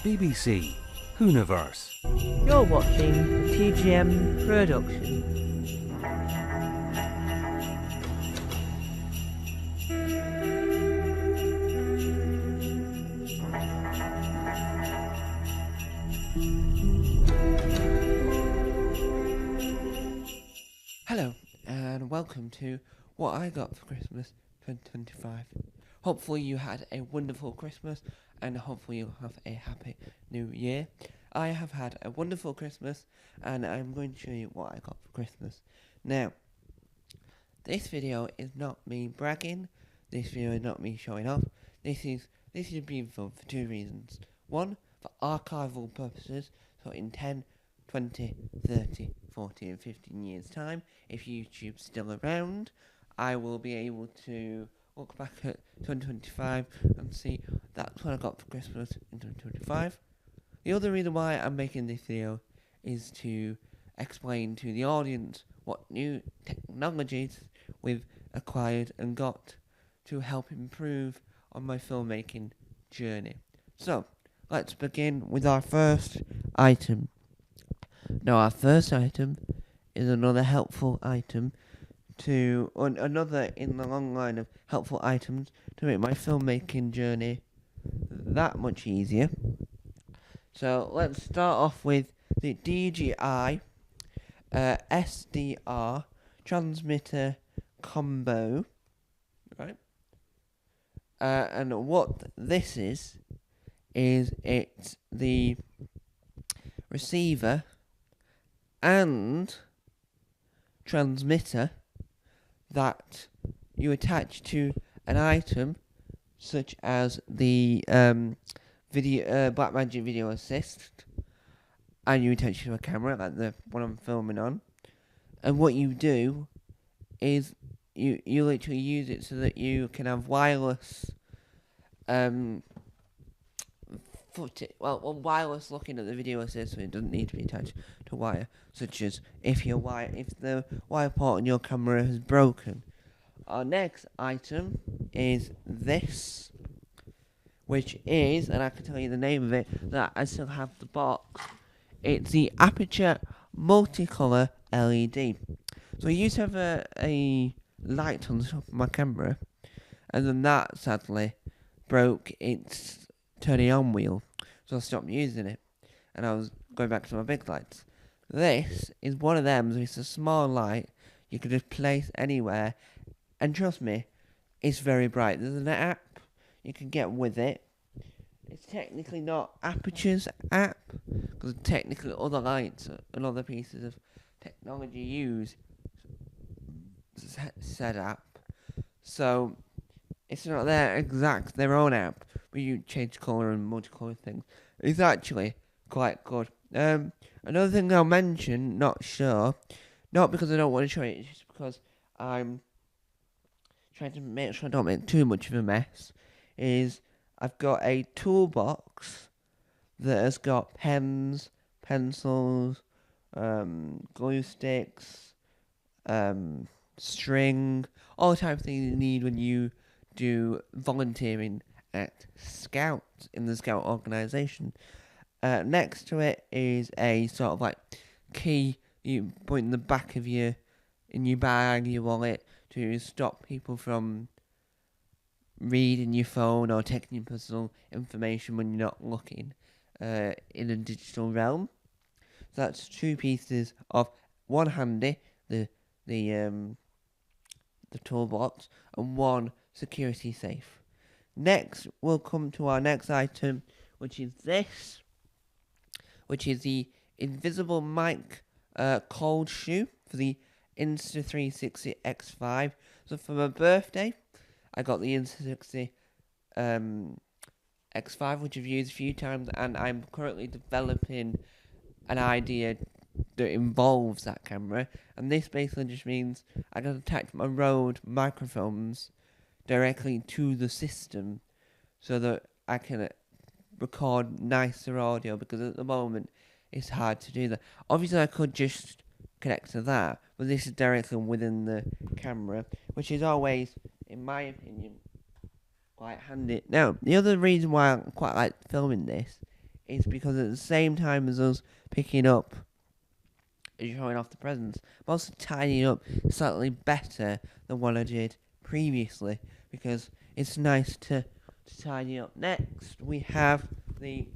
BBC Hooniverse. You're watching a TGM production. Hello, and welcome to What I Got for Christmas 2025. Hopefully you had a wonderful Christmas, and hopefully you'll have a happy new year. I have had a wonderful Christmas, and I'm going to show you what I got for Christmas. Now, this video is not me bragging, this video is not me showing off, this is being filmed for two reasons. One, for archival purposes, so in 10, 20, 30, 40 and 15 years time, if YouTube's still around, I will be able to look back at 2025 and see that's what I got for Christmas in 2025. The other reason why I'm making this video is to explain to the audience what new technologies we've acquired and got to help improve on my filmmaking journey. So, let's begin with our first item. Now, our first item is another helpful item another in the long line of helpful items to make my filmmaking journey that much easier. So, let's start off with the DJI SDR transmitter combo, right? And what this is it's the receiver and transmitter that you attach to an item such as the Blackmagic Video Assist, and you attach it to a camera like the one I'm filming on. And what you do is you literally use it so that you can have wireless wireless looking at the video assist, so it doesn't need to be attached to wire, such as if the wire port on your camera has broken. Our next item is this, which is, and I can tell you the name of it, that I still have the box. It's the Aputure Multicolor LED. So I used to have a light on the top of my camera, and then that sadly broke its turning on wheel, so I stopped using it, and I was going back to my big lights. This is one of them, so it's a small light you can just place anywhere, and trust me, it's very bright. There's an app you can get with it. It's technically not Aputure's app, because technically other lights and other pieces of technology use said app, so it's not their own app, but you change colour and multicolour things. It's actually quite good. Another thing I'll mention, not because I don't want to show it, it's just because I'm trying to make sure I don't make too much of a mess, is I've got a toolbox that has got pens, pencils, glue sticks, string, all the type of things you need when you do volunteering at Scouts in the Scout organisation. Next to it is a sort of like key you put in the back of in your bag, your wallet, to stop people from reading your phone or taking your personal information when you're not looking in a digital realm. So that's two pieces of one handy, the toolbox, and one security safe. Next, we'll come to our next item, which is this, which is the invisible mic cold shoe for the Insta360 X5. So for my birthday, I got the Insta360 X5, which I've used a few times, and I'm currently developing an idea that involves that camera. And this basically just means I can attach my Rode microphones directly to the system so that I can record nicer audio, because at the moment it's hard to do that. Obviously I could just connect to that, but this is directly within the camera, which is always, in my opinion, quite handy. Now, the other reason why I quite like filming this is because at the same time as us picking up and showing off the presents, I'm also tidying up slightly better than what I did previously, because it's nice to tidy up. Next, we have the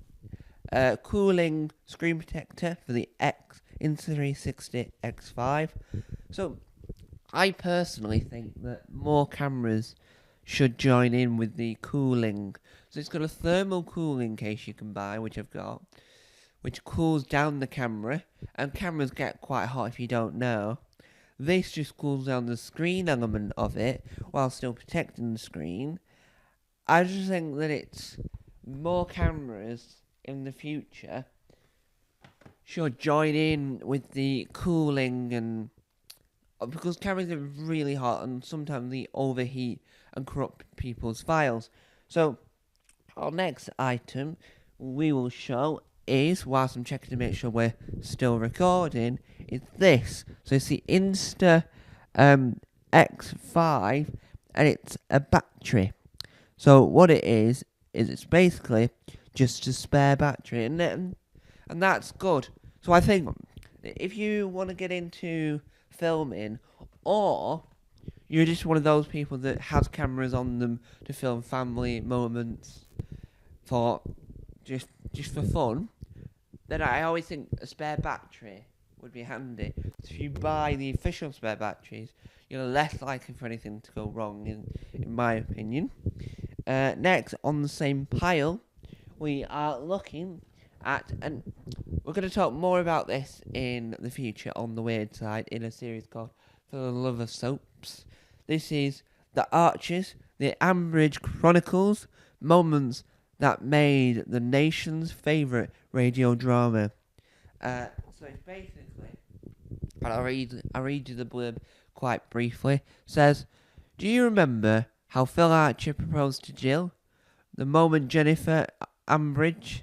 cooling screen protector for the Insta360 X5. So, I personally think that more cameras should join in with the cooling. So it's got a thermal cooling case you can buy, which I've got, which cools down the camera, and cameras get quite hot if you don't know. This just cools down the screen element of it while still protecting the screen. I just think that it's more cameras in the future should join in with the cooling, and because cameras are really hot and sometimes they overheat and corrupt people's files. So our next item we will show is, whilst I'm checking to make sure we're still recording, is this. So it's the Insta X5, and it's a battery. So what it is it's basically just a spare battery, and that's good. So I think if you want to get into filming, or you're just one of those people that has cameras on them to film family moments for just for fun, then I always think a spare battery would be handy. So if you buy the official spare batteries, you're less likely for anything to go wrong, in my opinion. Next, on the same pile, we are looking at, and we're going to talk more about this in the future on the Weird Side in a series called For the Love of Soaps. This is The Archers, the Ambridge Chronicles, moments that made the nation's favourite radio drama. So it's basically, and I'll read you the blurb quite briefly. It says, do you remember how Phil Archer proposed to Jill? The moment Jennifer Ambridge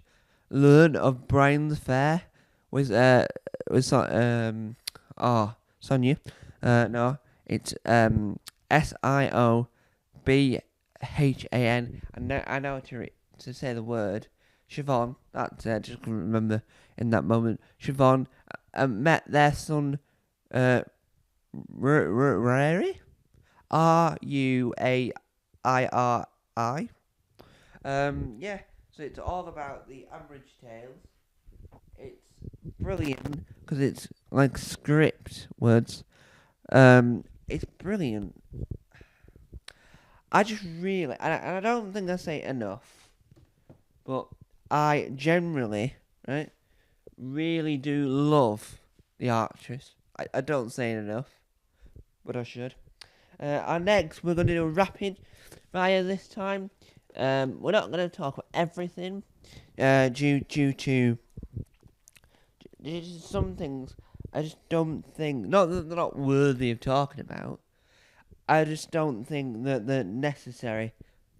learned of Brian's affair Sonia. No, it's Siobhan. I know to say the word. Siobhan, that's it, just couldn't remember in that moment. Siobhan met their son, Ruairi? Ruairi? Yeah, so it's all about the Ambridge Tales. It's brilliant, because it's like script words. It's brilliant. I just really, and I don't think I say it enough, but I generally, right, really do love The Archers. I don't say it enough, but I should. And next, we're going to do a rapid fire this time. We're not going to talk about everything, due to some things I just don't think, not that they're not worthy of talking about, I just don't think that they're necessary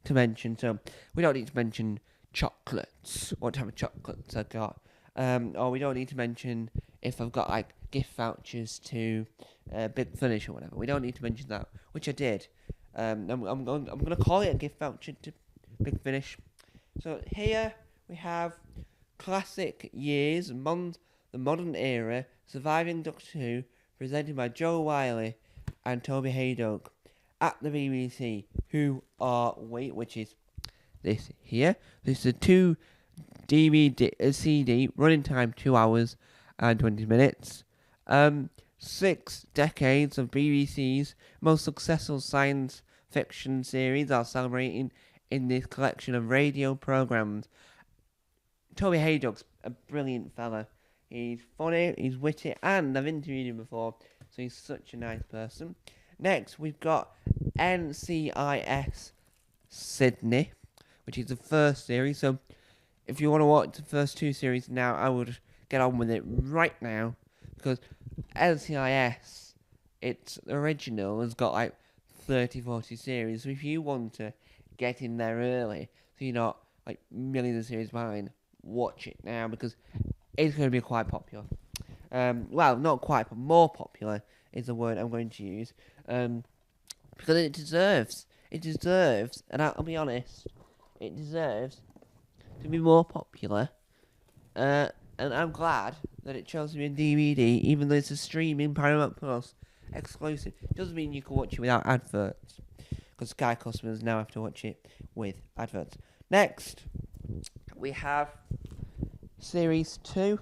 to mention. So we don't need to mention chocolates, what type of chocolates I got, or we don't need to mention if I've got like gift vouchers to Big Finish or whatever. We don't need to mention that, which I did. I'm going to call it a gift voucher to Big Finish. So here we have classic years, the modern era, surviving Doctor Who, presented by Joe Wiley and Toby Haydock at the BBC, who are, which is this here. This is a 2 DVD CD, running time 2 hours and 20 minutes. 6 decades of BBC's most successful science fiction series are celebrating in this collection of radio programmes. Toby Haydock's a brilliant fella. He's funny, he's witty, and I've interviewed him before, so he's such a nice person. Next, we've got NCIS Sydney, which is the first series. So if you want to watch the first 2 series now, I would get on with it right now, because NCIS, its original, has got like 30-40 series. So if you want to get in there early, so you're not like millions of series behind, watch it now, because it's going to be quite popular. Well, not quite, but more popular is the word I'm going to use. Because it deserves, and I'll be honest, it deserves to be more popular and I'm glad that it chose to be a DVD, even though it's a streaming Paramount Plus exclusive. Doesn't mean you can watch it without adverts, because Sky customers now have to watch it with adverts. Next, we have Series 2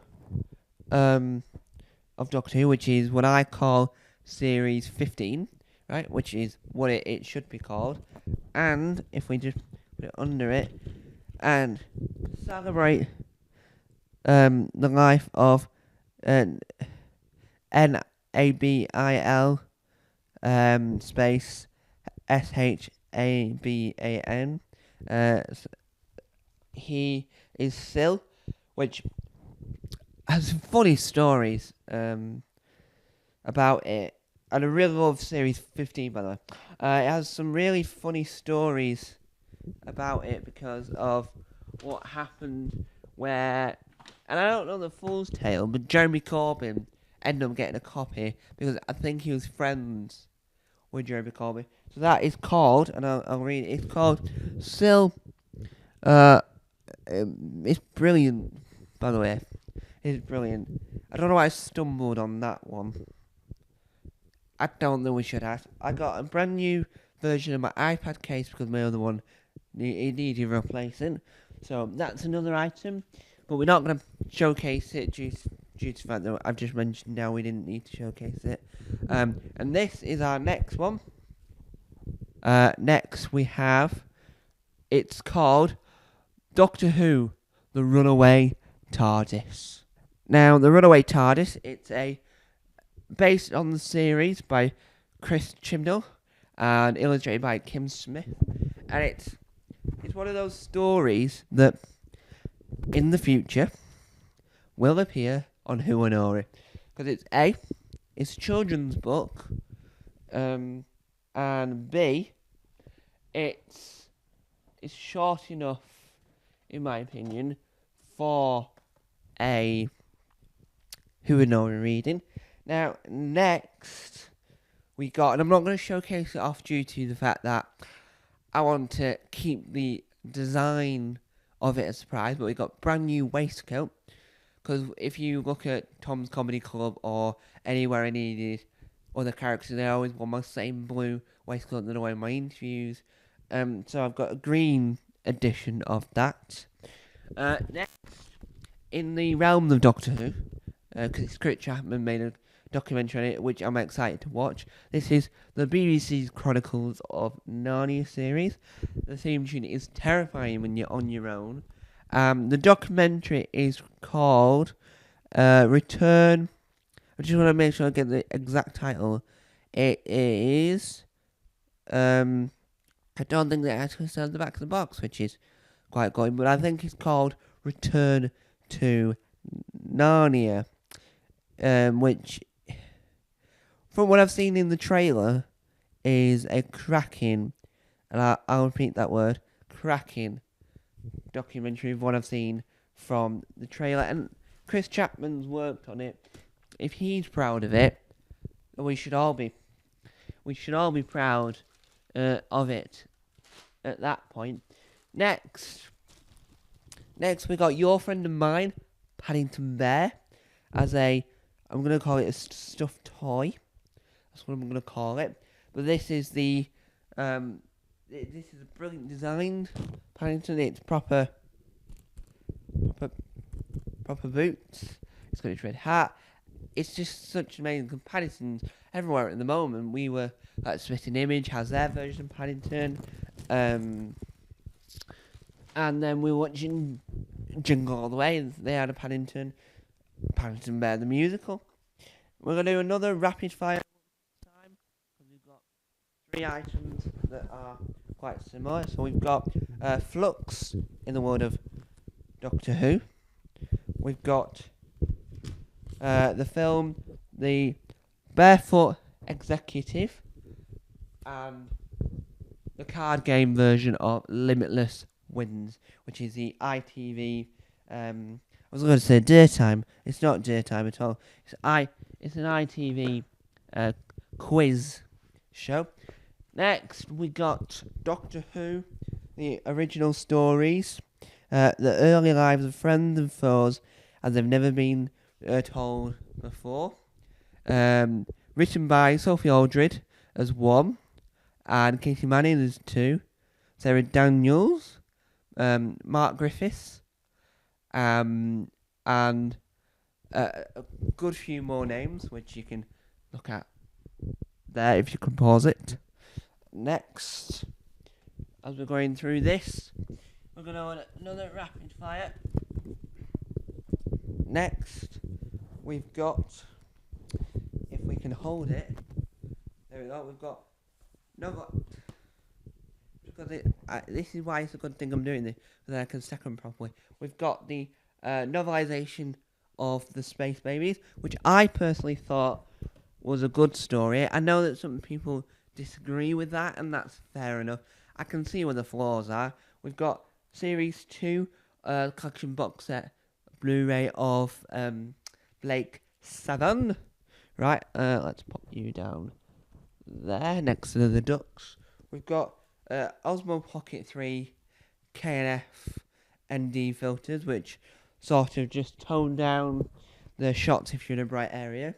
of Doctor Who, which is what I call Series 15, right? Which is what it should be called. And if we just put it under it, and celebrate the life of Nabil space Shaban. He is Sil, which has funny stories about it. And I really love Series 15, by the way. It has some really funny stories about it because of what happened where... And I don't know the full tale, but Jeremy Corbyn ended up getting a copy because I think he was friends with Jeremy Corbyn. So that is called, and I'll read it, it's called Sil... it's brilliant, by the way. It's brilliant. I don't know why I stumbled on that one. I don't know we should have. I got a brand new version of my iPad case because my other one needed replacing. So that's another item. But we're not going to showcase it due to the fact that I've just mentioned now we didn't need to showcase it. And this is our next one. Next we have... It's called Doctor Who, The Runaway TARDIS. Now, The Runaway TARDIS, it's based on the series by Chris Chibnall and illustrated by Kim Smith. And it's one of those stories that in the future will appear on Who and Ori. Because it's a children's book, and B, it's short enough, in my opinion, for a Who and Ori reading. Now, next, we got, and I'm not going to showcase it off due to the fact that I want to keep the design of it a surprise, but we got brand new waistcoat, because if you look at Tom's Comedy Club or anywhere any of these other characters, they always wear my same blue waistcoat that I wear in my interviews. So I've got a green edition of that. Next, in the realm of Doctor Who, because Chris Chapman made a documentary on it, which I'm excited to watch. This is the BBC's Chronicles of Narnia series. The theme tune is terrifying when you're on your own. The documentary is called Return. I just want to make sure I get the exact title. It is... I don't think they actually said the back of the box, which is quite good, but I think it's called Return to Narnia, which, from what I've seen in the trailer, is a cracking, and I'll repeat that word, cracking documentary of what I've seen from the trailer. And Chris Chapman's worked on it. If he's proud of it, we should all be. We should all be proud of it at that point. Next we got Your Friend and Mine, Paddington Bear, as I'm going to call it a stuffed toy. That's what I'm going to call it. But this is this is a brilliant designed Paddington. It's proper boots. It's got a red hat. It's just such amazing comparisons everywhere at the moment. We were like Smithing Image has their version of Paddington, and then we were watching Jingle All the Way, and they had a Paddington Bear the musical. We're gonna do another rapid fire time because we've got 3 items that are quite similar. So we've got Flux in the world of Doctor Who. We've got the film The Barefoot Executive, and the card game version of Limitless Wins, which is the ITV. I was going to say daytime. It's not daytime at all. It's an ITV quiz show. Next, we got Doctor Who, the original stories, the early lives of friends and foes as they've never been told before. Written by Sophie Aldred as 1, and Katie Manning as 2, Sarah Daniels, Mark Griffiths, and a good few more names, which you can look at there if you can pause it. Next, as we're going through this, we're going to have another rapid fire. Next, we've got, if we can hold it, there we go, we've got, this is why it's a good thing I'm doing this, so that I can second properly. We've got the novelisation of The Space Babies, which I personally thought was a good story. I know that some people disagree with that, and that's fair enough. I can see where the flaws are. We've got Series 2, collection box set, Blu-ray of Blake Seven. Right, let's pop you down there next to the ducks. We've got Osmo Pocket 3 K&F ND filters, which sort of just tone down the shots if you're in a bright area.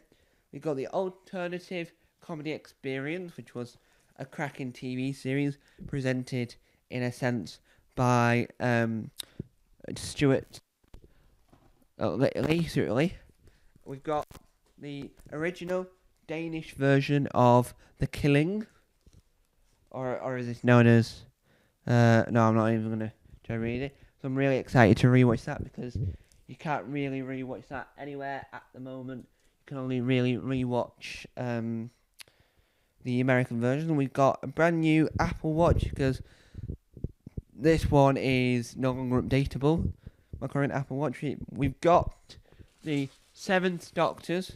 We've got the Alternative Comedy Experience, which was a cracking TV series presented, in a sense, by Stuart Lee. We've got the original Danish version of The Killing, or is this known as... no, I'm not even going to try to read it. So I'm really excited to rewatch that, because you can't really rewatch that anywhere at the moment. You can only really rewatch the American version. We've got a brand new Apple Watch, because this one is no longer updatable. My current Apple Watch. We've got the Seventh Doctor's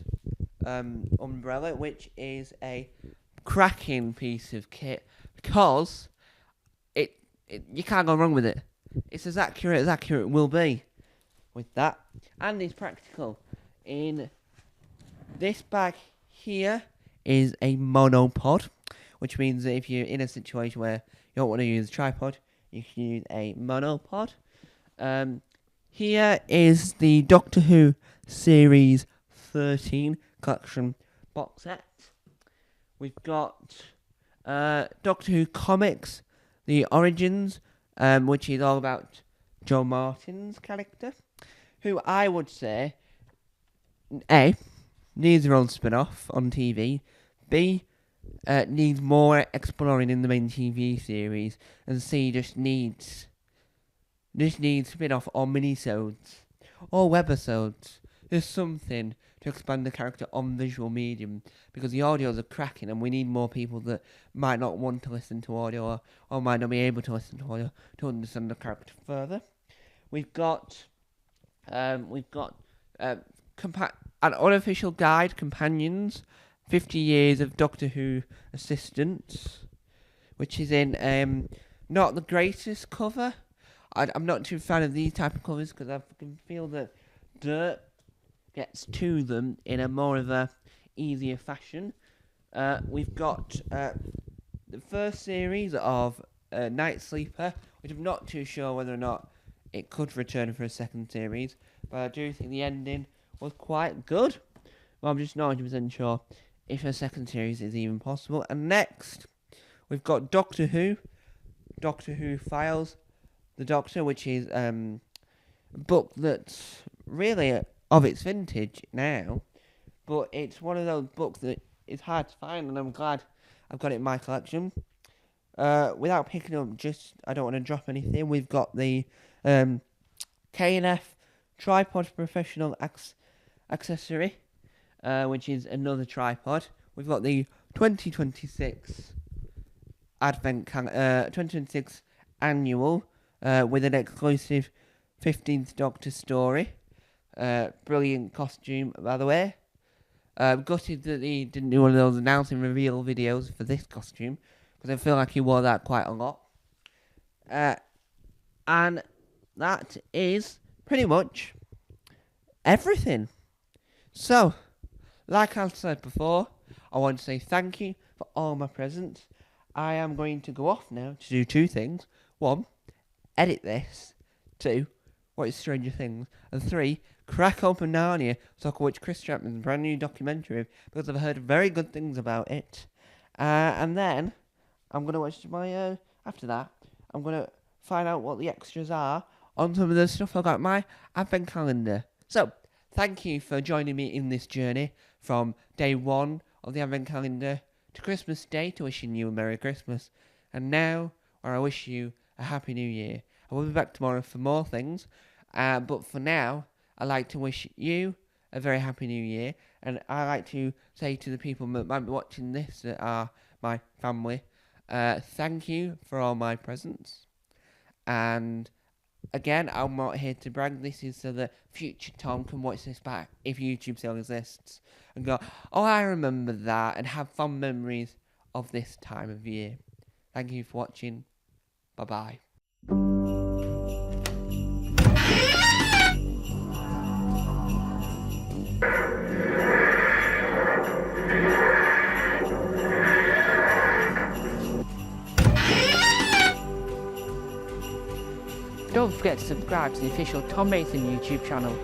umbrella, which is a cracking piece of kit, because it you can't go wrong with it. It's as accurate will be with that, and it's practical. In this bag here is a monopod, which means that if you're in a situation where you don't want to use a tripod, you can use a monopod. Here is the Doctor Who Series 13 collection box set. We've got Doctor Who Comics, The Origins, which is all about Joe Martin's character, who I would say, A, needs their own spin-off on TV, B, needs more exploring in the main TV series, and C, just needs spin-off or minisodes or webisodes. There's something to expand the character on visual medium, because the audios are cracking, and we need more people that might not want to listen to audio or might not be able to listen to audio to understand the character further. We've got an unofficial guide, Companions, 50 Years of Doctor Who Assistance, which is in not the greatest cover. I'm not too fan of these type of covers, because I can feel that dirt gets to them in a more of a easier fashion. We've got the first series of Night Sleeper, which I'm not too sure whether or not it could return for a second series, but I do think the ending was quite good. But I'm just not 100% sure if a second series is even possible. And next, we've got Doctor Who Files, The Doctor, which is a book that's really of its vintage now, but it's one of those books that is hard to find, and I'm glad I've got it in my collection. Without picking up, I don't want to drop anything, we've got the K&F Tripod Professional Accessory, which is another tripod. We've got the 2026 2026 annual, with an exclusive 15th Doctor story. Brilliant costume, by the way. Gutted that he didn't do one of those announcing reveal videos for this costume, because I feel like he wore that quite a lot. And that is pretty much everything. So, like I said before, I want to say thank you for all my presents. I am going to go off now to do two things. One, edit this. Two, watch Stranger Things. And 3, crack open Narnia so I can watch Chris Chapman's brand new documentary because I've heard very good things about it. And then I'm going to watch after that, I'm going to find out what the extras are on some of the stuff I got in my advent calendar. So, thank you for joining me in this journey from day 1 of the advent calendar to Christmas Day, to wishing you a Merry Christmas. And now, where I wish you a Happy New Year. I will be back tomorrow for more things. But for now, I'd like to wish you a very Happy New Year. And I like to say to the people that might be watching this that are my family, thank you for all my presents. And again, I'm not here to brag. This is so that future Tom can watch this back, if YouTube still exists, and go, oh, I remember that, and have fond memories of this time of year. Thank you for watching. Bye-bye. Don't forget to subscribe to the official Tom Mason YouTube channel.